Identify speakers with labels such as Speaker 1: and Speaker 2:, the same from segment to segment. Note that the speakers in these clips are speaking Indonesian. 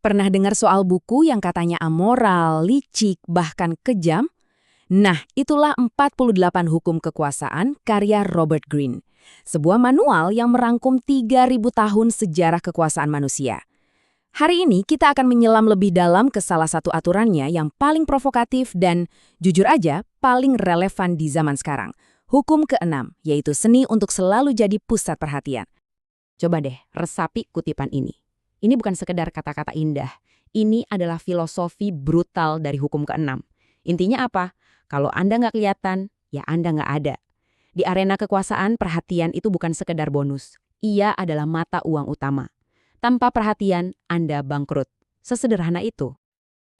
Speaker 1: Pernah dengar soal buku yang katanya amoral, licik, bahkan kejam? Nah, itulah 48 Hukum Kekuasaan karya Robert Greene. Sebuah manual yang merangkum 3.000 tahun sejarah kekuasaan manusia. Hari ini kita akan menyelam lebih dalam ke salah satu aturannya yang paling provokatif dan, jujur aja, paling relevan di zaman sekarang. Hukum keenam, yaitu seni untuk selalu jadi pusat perhatian.
Speaker 2: Coba deh, resapi kutipan ini. Ini bukan sekedar kata-kata indah. Ini adalah filosofi brutal dari hukum keenam. Intinya apa? Kalau Anda nggak kelihatan, ya Anda nggak ada. Di arena kekuasaan, perhatian itu bukan sekedar bonus. Ia adalah mata uang utama. Tanpa perhatian, Anda bangkrut. Sesederhana itu.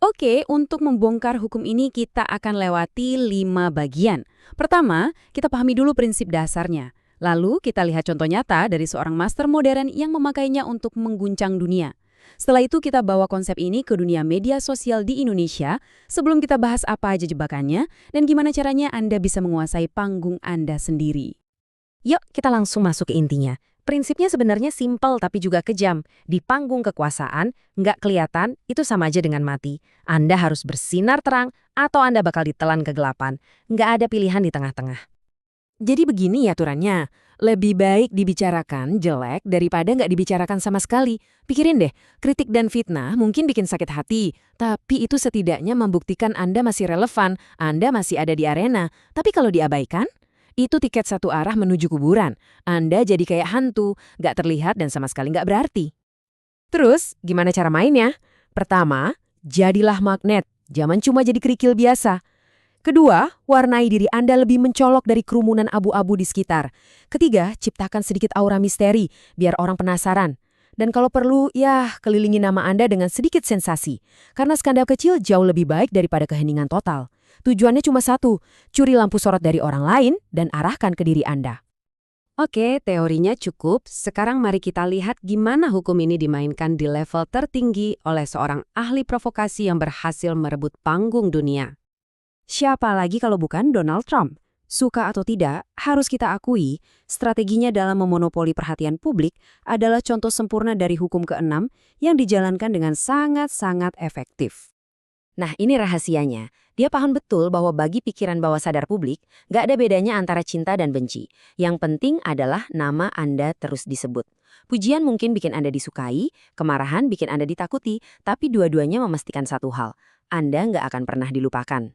Speaker 1: Oke, untuk membongkar hukum ini kita akan lewati 5 bagian. Pertama, kita pahami dulu prinsip dasarnya. Lalu kita lihat contoh nyata dari seorang master modern yang memakainya untuk mengguncang dunia. Setelah itu kita bawa konsep ini ke dunia media sosial di Indonesia sebelum kita bahas apa aja jebakannya dan gimana caranya Anda bisa menguasai panggung Anda sendiri.
Speaker 3: Yuk kita langsung masuk ke intinya. Prinsipnya sebenarnya simpel tapi juga kejam. Di panggung kekuasaan, nggak kelihatan, itu sama aja dengan mati. Anda harus bersinar terang atau Anda bakal ditelan kegelapan. Nggak ada pilihan di tengah-tengah.
Speaker 1: Jadi begini ya aturannya, lebih baik dibicarakan jelek daripada nggak dibicarakan sama sekali. Pikirin deh, kritik dan fitnah mungkin bikin sakit hati, tapi itu setidaknya membuktikan Anda masih relevan, Anda masih ada di arena. Tapi kalau diabaikan, itu tiket satu arah menuju kuburan. Anda jadi kayak hantu, nggak terlihat dan sama sekali nggak berarti. Terus, gimana cara mainnya? Pertama, jadilah magnet, jangan cuma jadi kerikil biasa. Kedua, warnai diri Anda lebih mencolok dari kerumunan abu-abu di sekitar. Ketiga, ciptakan sedikit aura misteri, biar orang penasaran. Dan kalau perlu, ya kelilingi nama Anda dengan sedikit sensasi. Karena skandal kecil jauh lebih baik daripada keheningan total. Tujuannya cuma satu, curi lampu sorot dari orang lain dan arahkan ke diri Anda. Oke, teorinya cukup. Sekarang mari kita lihat gimana hukum ini dimainkan di level tertinggi oleh seorang ahli provokasi yang berhasil merebut panggung dunia. Siapa lagi kalau bukan Donald Trump? Suka atau tidak, harus kita akui, strateginya dalam memonopoli perhatian publik adalah contoh sempurna dari hukum keenam yang dijalankan dengan sangat-sangat efektif. Nah, ini rahasianya. Dia paham betul bahwa bagi pikiran bawah sadar publik, nggak ada bedanya antara cinta dan benci. Yang penting adalah nama Anda terus disebut. Pujian mungkin bikin Anda disukai, kemarahan bikin Anda ditakuti, tapi dua-duanya memastikan satu hal, Anda nggak akan pernah dilupakan.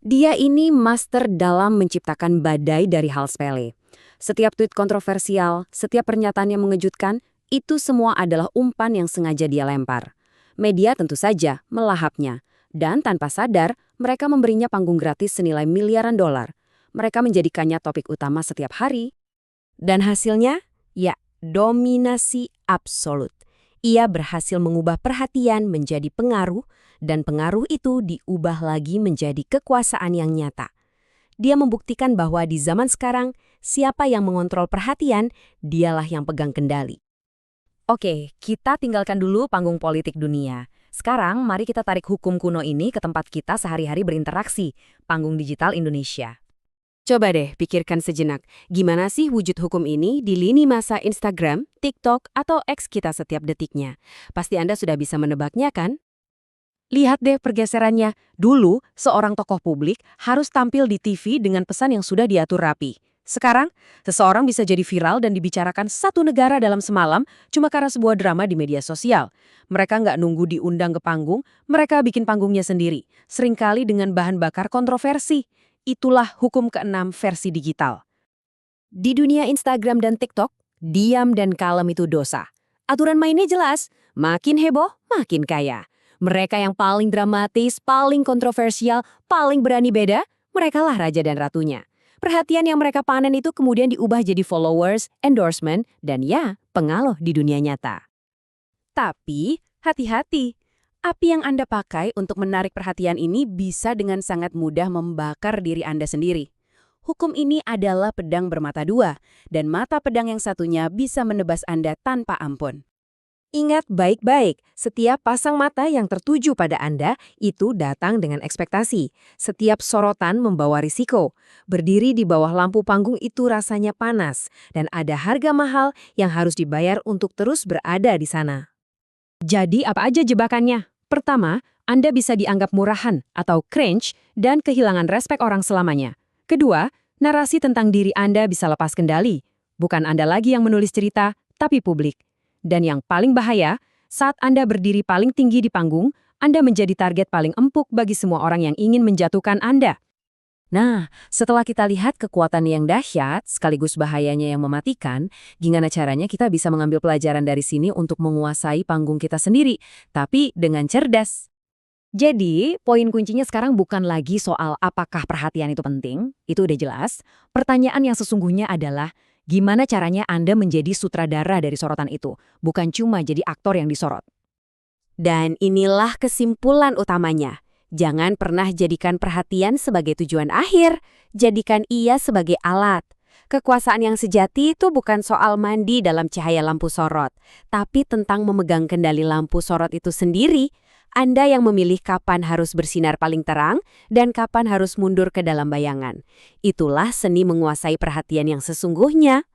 Speaker 1: Dia ini master dalam menciptakan badai dari hal sepele. Setiap tweet kontroversial, setiap pernyataan yang mengejutkan, itu semua adalah umpan yang sengaja dia lempar. Media tentu saja melahapnya. Dan tanpa sadar, mereka memberinya panggung gratis senilai miliaran dolar. Mereka menjadikannya topik utama setiap hari. Dan hasilnya? Ya, dominasi absolut. Ia berhasil mengubah perhatian menjadi pengaruh, dan pengaruh itu diubah lagi menjadi kekuasaan yang nyata. Dia membuktikan bahwa di zaman sekarang, siapa yang mengontrol perhatian, dialah yang pegang kendali. Oke, kita tinggalkan dulu panggung politik dunia. Sekarang, mari kita tarik hukum kuno ini ke tempat kita sehari-hari berinteraksi, panggung digital Indonesia. Coba deh pikirkan sejenak, gimana sih wujud hukum ini di lini masa Instagram, TikTok, atau X kita setiap detiknya? Pasti Anda sudah bisa menebaknya kan? Lihat deh pergeserannya. Dulu, seorang tokoh publik harus tampil di TV dengan pesan yang sudah diatur rapi. Sekarang, seseorang bisa jadi viral dan dibicarakan satu negara dalam semalam cuma karena sebuah drama di media sosial. Mereka nggak nunggu diundang ke panggung, mereka bikin panggungnya sendiri. Seringkali dengan bahan bakar kontroversi. Itulah hukum keenam versi digital. Di dunia Instagram dan TikTok, diam dan kalem itu dosa. Aturan mainnya jelas, makin heboh, makin kaya. Mereka yang paling dramatis, paling kontroversial, paling berani beda, merekalah raja dan ratunya. Perhatian yang mereka panen itu kemudian diubah jadi followers, endorsement, dan ya, pengaruh di dunia nyata. Tapi, hati-hati. Api yang Anda pakai untuk menarik perhatian ini bisa dengan sangat mudah membakar diri Anda sendiri. Hukum ini adalah pedang bermata dua, dan mata pedang yang satunya bisa menebas Anda tanpa ampun. Ingat baik-baik, setiap pasang mata yang tertuju pada Anda itu datang dengan ekspektasi. Setiap sorotan membawa risiko. Berdiri di bawah lampu panggung itu rasanya panas, dan ada harga mahal yang harus dibayar untuk terus berada di sana. Jadi apa aja jebakannya? Pertama, Anda bisa dianggap murahan atau cringe dan kehilangan respek orang selamanya. Kedua, narasi tentang diri Anda bisa lepas kendali. Bukan Anda lagi yang menulis cerita, tapi publik. Dan yang paling bahaya, saat Anda berdiri paling tinggi di panggung, Anda menjadi target paling empuk bagi semua orang yang ingin menjatuhkan Anda.
Speaker 3: Nah, setelah kita lihat kekuatan yang dahsyat, sekaligus bahayanya yang mematikan, gimana caranya kita bisa mengambil pelajaran dari sini untuk menguasai panggung kita sendiri, tapi dengan cerdas?
Speaker 2: Jadi, poin kuncinya sekarang bukan lagi soal apakah perhatian itu penting, itu udah jelas. Pertanyaan yang sesungguhnya adalah, gimana caranya Anda menjadi sutradara dari sorotan itu, bukan cuma jadi aktor yang disorot.
Speaker 4: Dan inilah kesimpulan utamanya. Jangan pernah jadikan perhatian sebagai tujuan akhir, jadikan ia sebagai alat. Kekuasaan yang sejati itu bukan soal mandi dalam cahaya lampu sorot, tapi tentang memegang kendali lampu sorot itu sendiri. Anda yang memilih kapan harus bersinar paling terang dan kapan harus mundur ke dalam bayangan. Itulah seni menguasai perhatian yang sesungguhnya.